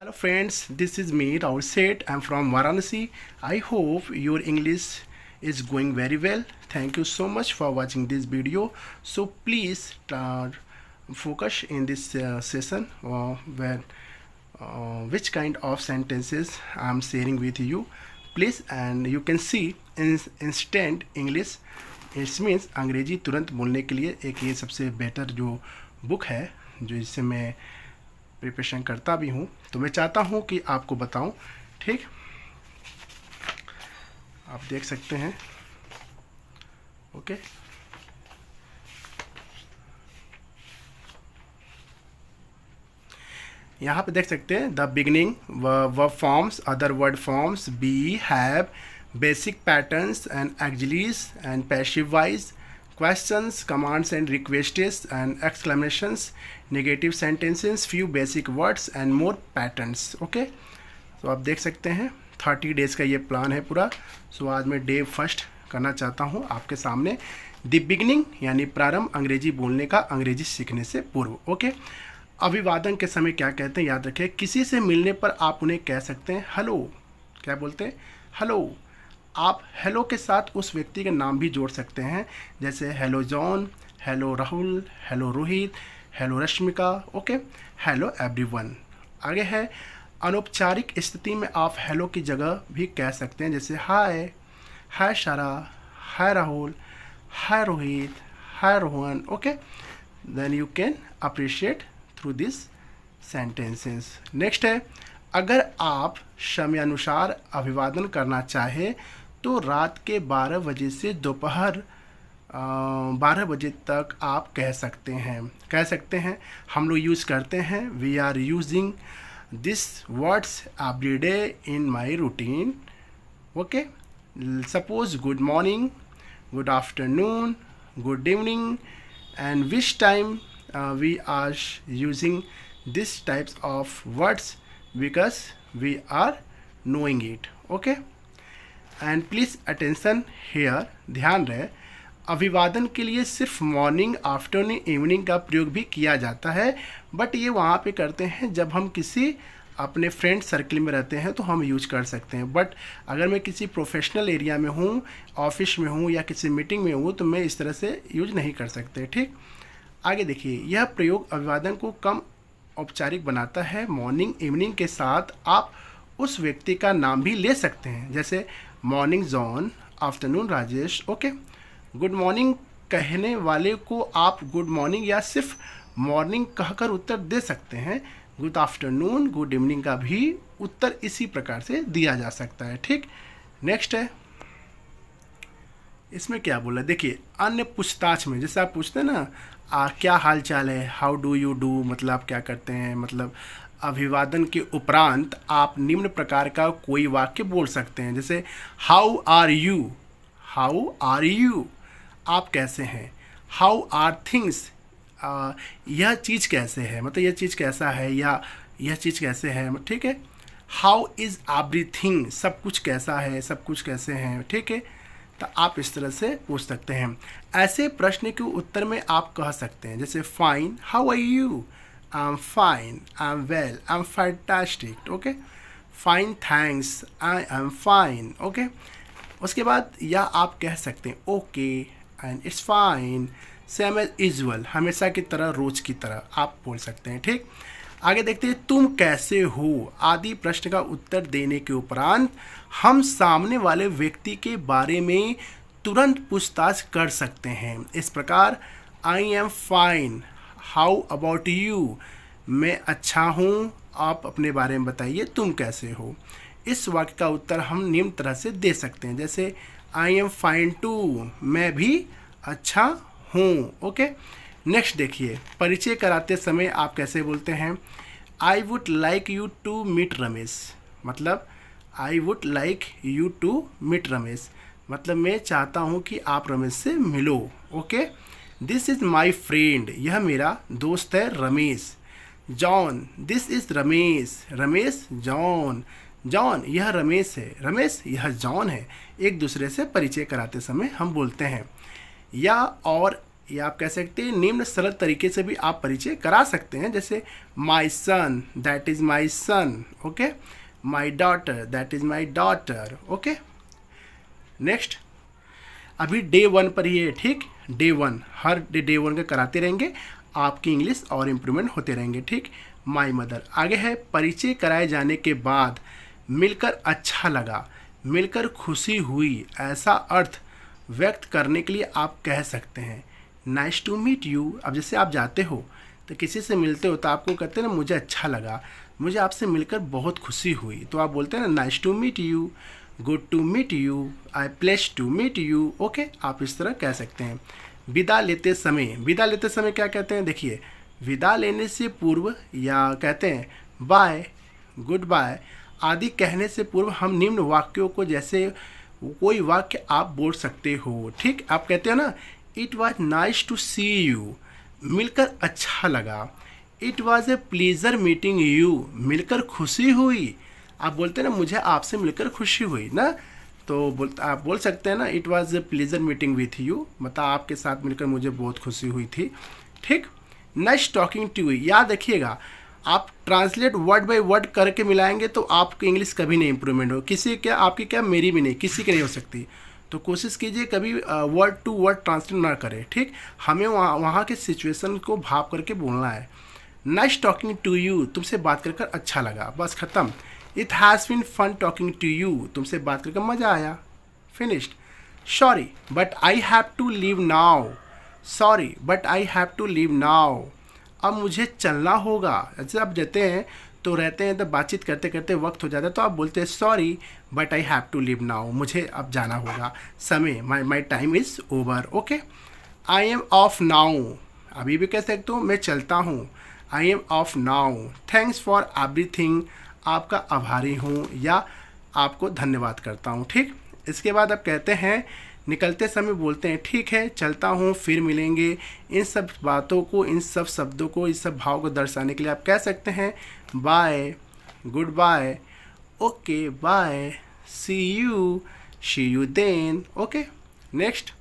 Hello friends, this is me Rahul Seth. I'm from Varanasi. I hope your English is going very well. Thank you so much for watching this video. So please focus in this session where which kind of sentences I'm sharing with you. Please, and you can see in instant English. It means अंग्रेजी तुरंत बोलने के लिए एक ये सबसे better जो book है जो इससे मैं प्रिपरेशन करता भी हूँ, तो मैं चाहता हूँ कि आपको बताऊँ। ठीक, आप देख सकते हैं। ओके, यहाँ पे देख सकते हैं the beginning verb forms, other word forms, be, have, basic patterns and auxiliaries and passive voice, questions, commands and requests and exclamations, negative sentences, few basic words and more patterns. Okay, तो आप देख सकते हैं 30 days का ये plan है पूरा। सो आज मैं डे फर्स्ट करना चाहता हूँ आपके सामने द बिगनिंग यानी प्रारंभ अंग्रेजी बोलने का, अंग्रेजी सीखने से पूर्व। ओके, अभिवादन के समय क्या कहते हैं याद रखें। किसी से मिलने पर आप उन्हें कह सकते हैं हेलो। क्या बोलते हैं? हेलो। आप हेलो के साथ उस व्यक्ति के नाम भी जोड़ सकते हैं, जैसे hello John, hello Rahul, hello Rohit, hello Rashmika. Okay, hello everyone. आगे है अनौपचारिक स्थिति में आप हेलो की जगह भी कह सकते हैं, जैसे hi, hi Shara, hi Rahul, hi Rohit, hi Rohan. Okay, then you can appreciate through this sentences. Next है अगर आप समयानुसार अभिवादन करना चाहे तो रात के 12 बजे से दोपहर 12 बजे तक आप कह सकते हैं। हम लोग यूज़ करते हैं, we are using this words every day in my routine. Okay, suppose good morning, good afternoon, good evening and which time we are using this types of words because we are knowing it. Okay, and please attention here, ध्यान रहे अभिवादन के लिए सिर्फ morning, afternoon, evening का प्रयोग भी किया जाता है, बट ये वहाँ पे करते हैं जब हम किसी अपने फ्रेंड सर्कल में रहते हैं तो हम यूज कर सकते हैं। बट अगर मैं किसी प्रोफेशनल एरिया में हूँ, ऑफिस में हूँ या किसी मीटिंग में हूँ तो मैं इस तरह से यूज नहीं कर सकते। ठीक, आगे देखिए, यह प्रयोग अभिवादन को कम औपचारिक बनाता है। मॉर्निंग, इवनिंग के साथ आप उस व्यक्ति का नाम भी ले सकते हैं, जैसे morning John, afternoon Rajesh. Okay, good morning कहने वाले को आप गुड मॉर्निंग या सिर्फ मॉर्निंग कहकर उत्तर दे सकते हैं। गुड आफ्टरनून, गुड इवनिंग का भी उत्तर इसी प्रकार से दिया जा सकता है। ठीक, नेक्स्ट है, इसमें क्या बोला देखिए, अन्य पूछताछ में जैसे आप पूछते हैं ना क्या हाल चाल है, हाउ डू यू डू, मतलब आप क्या करते हैं, मतलब अभिवादन के उपरांत आप निम्न प्रकार का कोई वाक्य बोल सकते हैं, जैसे how are you, how are you, आप कैसे हैं। हाउ आर थिंग्स, यह चीज़ कैसे है, मतलब यह चीज़ कैसा है या यह चीज़ कैसे है। ठीक है, हाउ इज़ एवरीथिंग, सब कुछ कैसा है, सब कुछ कैसे हैं। ठीक है, तो आप इस तरह से पूछ सकते हैं। ऐसे प्रश्न के उत्तर में आप कह सकते हैं, जैसे fine, how are you, I am fine, I am well, I am fantastic. Okay, fine thanks, I am fine. Okay, उसके बाद या आप कह सकते हैं okay and it's fine, same as usual, हमेशा की तरह, रोज की तरह आप बोल सकते हैं। ठीक, आगे देखते हैं, तुम कैसे हो आदि प्रश्न का उत्तर देने के उपरांत हम सामने वाले व्यक्ति के बारे में तुरंत पूछताछ कर सकते हैं। इस प्रकार आई am fine, how about you, मैं अच्छा हूँ, आप अपने बारे में बताइए, तुम कैसे हो। इस वाक्य का उत्तर हम निम्न तरह से दे सकते हैं, जैसे आई एम फाइन टू, मैं भी अच्छा हूँ। ओके, नेक्स्ट देखिए, परिचय कराते समय आप कैसे बोलते हैं। I would like you to meet Ramesh, मतलब I would like you to meet Ramesh, मतलब मैं चाहता हूँ कि आप रमेश से मिलो। Okay, this is my friend, यह मेरा दोस्त है Ramesh. John, this is Ramesh, Ramesh John, John यह रमेश है, रमेश यह जॉन है। एक दूसरे से परिचय कराते समय हम बोलते हैं। या और ये आप कह सकते हैं निम्न सरल तरीके से भी आप परिचय करा सकते हैं, जैसे my son, that is my son, okay, my daughter, that is my daughter, okay. Next, अभी डे 1 पर ही है, ठीक, डे 1, हर डे 1 का कराते रहेंगे, आपकी इंग्लिश और इम्प्रूवमेंट होते रहेंगे, ठीक। माई मदर, आगे है परिचय कराए जाने के बाद मिलकर अच्छा लगा, मिलकर खुशी हुई, ऐसा अर्थ व्यक्त करने के लिए आप कह सकते हैं नाइस टू मीट यू। अब जैसे आप जाते हो तो किसी से मिलते हो तो आपको कहते हैं ना मुझे अच्छा लगा, मुझे आपसे मिलकर बहुत खुशी हुई, तो आप बोलते हैं ना nice to meet you, good to meet you, I place to meet you, okay, आप इस तरह कह सकते हैं। विदा लेते समय, विदा लेते समय क्या कहते हैं, देखिए विदा लेने से पूर्व या कहते हैं बाय, गुड बाय आदि कहने से पूर्व हम निम्न वाक्यों को, जैसे कोई वाक्य आप बोल सकते हो, ठीक। आप कहते हो ना it was nice to see you, मिलकर अच्छा लगा, it was a pleasure meeting you, मिलकर खुशी हुई, आप बोलते हैं ना मुझे आपसे मिलकर खुशी हुई ना, तो आप बोल सकते हैं ना it was a pleasure meeting with you, मतलब आपके साथ मिलकर मुझे बहुत खुशी हुई थी, ठीक। नाइस टॉकिंग टू यू, याद रखिएगा आप ट्रांसलेट वर्ड बाय वर्ड करके मिलाएंगे तो आपकी इंग्लिश कभी नहीं इंप्रूवमेंट हो, किसी क्या आपकी क्या मेरी भी नहीं, किसी की नहीं हो सकती, तो कोशिश कीजिए कभी वर्ड टू वर्ड ट्रांसलेट ना करें, ठीक। हमें वहाँ के सिचुएशन को भाव करके बोलना है। नाइस टॉकिंग टू यू, तुमसे बात कर अच्छा लगा, बस ख़त्म। It has been fun talking to you, तुमसे बात करके मज़ा आया, finished. Sorry but I have to leave now, sorry but I have to leave now, अब मुझे चलना होगा। जैसे आप जाते हैं तो रहते हैं तो बातचीत करते करते वक्त हो जाता है तो आप बोलते हैं sorry but I have to leave now, मुझे अब जाना होगा, समय my time is over, okay. I am off now, अभी भी कह सकते हो मैं चलता हूँ, I am off now, thanks for everything, आपका आभारी हूँ या आपको धन्यवाद करता हूँ, ठीक। इसके बाद आप कहते हैं निकलते समय बोलते हैं ठीक है चलता हूँ फिर मिलेंगे। इन सब बातों को, इन सब शब्दों को, इस सब भाव को दर्शाने के लिए आप कह सकते हैं bye, good bye, okay bye, see you then, okay. Next,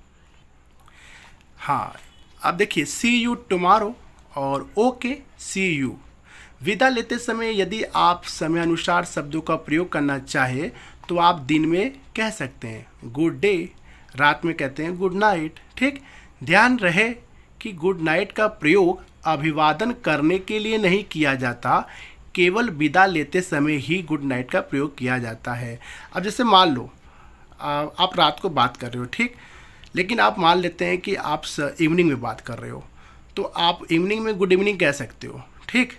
हाँ अब देखिए सी यू टुमारो और ओके सी यू। विदा लेते समय यदि आप समय अनुसार शब्दों का प्रयोग करना चाहे तो आप दिन में कह सकते हैं गुड डे, रात में कहते हैं गुड नाइट, ठीक। ध्यान रहे कि गुड नाइट का प्रयोग अभिवादन करने के लिए नहीं किया जाता, केवल विदा लेते समय ही गुड नाइट का प्रयोग किया जाता है। अब जैसे मान लो आप रात को बात कर रहे हो, ठीक, लेकिन आप मान लेते हैं कि आप इवनिंग में बात कर रहे हो तो आप इवनिंग में गुड इवनिंग कह सकते हो, ठीक।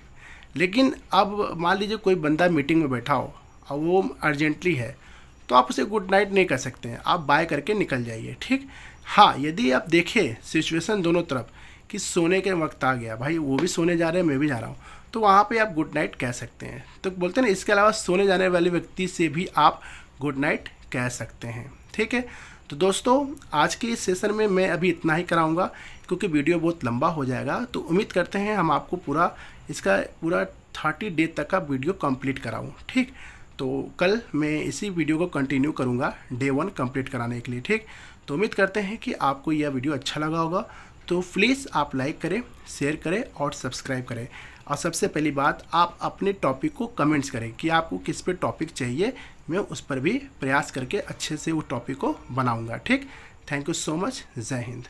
लेकिन अब मान लीजिए कोई बंदा मीटिंग में बैठा हो और वो अर्जेंटली है तो आप उसे गुड नाइट नहीं कह सकते हैं, आप बाय करके निकल जाइए, ठीक। हाँ यदि आप देखें सिचुएशन दोनों तरफ कि सोने के वक्त आ गया, भाई वो भी सोने जा रहे हैं मैं भी जा रहा हूँ, तो वहाँ पे आप गुड नाइट कह सकते हैं। तो बोलते हैं ना इसके अलावा सोने जाने वाले व्यक्ति से भी आप गुड नाइट कह सकते हैं, ठीक है। तो दोस्तों आज के इस सेशन में मैं अभी इतना ही कराऊंगा क्योंकि वीडियो बहुत लंबा हो जाएगा, तो उम्मीद करते हैं हम आपको इसका पूरा 30 डे तक का वीडियो कंप्लीट कराऊं, ठीक। तो कल मैं इसी वीडियो को कंटिन्यू करूंगा डे 1 कंप्लीट कराने के लिए, ठीक। तो उम्मीद करते हैं कि आपको यह वीडियो अच्छा लगा होगा, तो प्लीज़ आप लाइक करें, शेयर करें और सब्सक्राइब करें। और सबसे पहली बात आप अपने टॉपिक को कमेंट्स करें कि आपको किस पे टॉपिक चाहिए, मैं उस पर भी प्रयास करके अच्छे से उस टॉपिक को बनाऊंगा, ठीक। थैंक यू सो मच, जय हिंद।